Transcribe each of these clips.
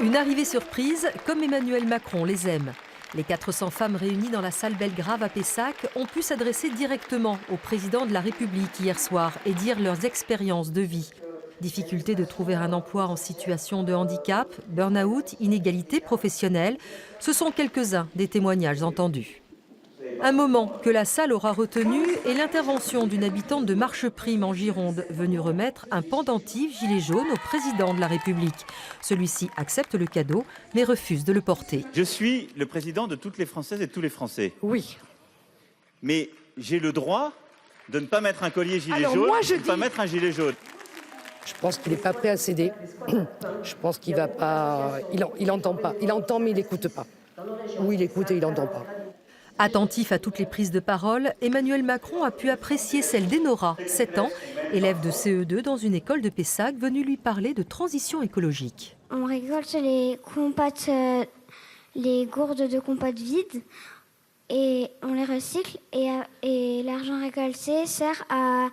Une arrivée surprise, comme Emmanuel Macron les aime. Les 400 femmes réunies dans la salle Belgrave à Pessac ont pu s'adresser directement au président de la République hier soir et dire leurs expériences de vie. Difficulté de trouver un emploi en situation de handicap, burn-out, inégalité professionnelle, ce sont quelques-uns des témoignages entendus. Un moment que la salle aura retenu est l'intervention d'une habitante de Marcheprime en Gironde, venue remettre un pendentif gilet jaune au président de la République. Celui-ci accepte le cadeau, mais refuse de le porter. Je suis le président de toutes les Françaises et de tous les Français. Oui. Mais j'ai le droit de ne pas mettre un collier gilet jaune, de ne pas mettre un gilet jaune. Je pense qu'il n'est pas prêt à céder. Je pense qu'il va pas. Il entend pas. Il entend mais il n'écoute pas. Ou il écoute et il n'entend pas. Attentif à toutes les prises de parole, Emmanuel Macron a pu apprécier celle d'Enora, 7 ans, élève de CE2 dans une école de Pessac, venue lui parler de transition écologique. On récolte les compotes, les gourdes de compote vides et on les recycle et l'argent récolté sert à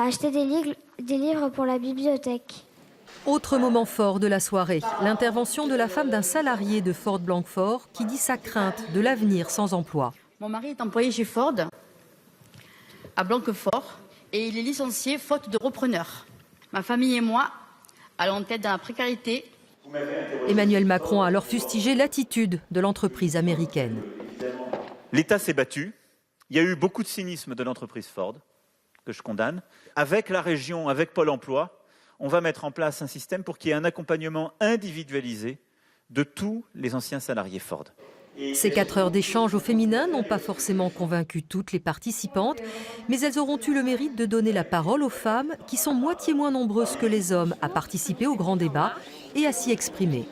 acheter des livres pour la bibliothèque. Autre moment fort de la soirée, l'intervention de la femme d'un salarié de Ford Blanquefort qui dit sa crainte de l'avenir sans emploi. Mon mari est employé chez Ford à Blanquefort et il est licencié faute de repreneur. Ma famille et moi allons être dans la précarité. Emmanuel Macron a alors fustigé l'attitude de l'entreprise américaine. L'État s'est battu. Il y a eu beaucoup de cynisme de l'entreprise Ford, que je condamne. Avec la région, avec Pôle emploi, on va mettre en place un système pour qu'il y ait un accompagnement individualisé de tous les anciens salariés Ford. Ces 4 heures d'échange au féminin n'ont pas forcément convaincu toutes les participantes, mais elles auront eu le mérite de donner la parole aux femmes qui sont moitié moins nombreuses que les hommes à participer au grand débat et à s'y exprimer.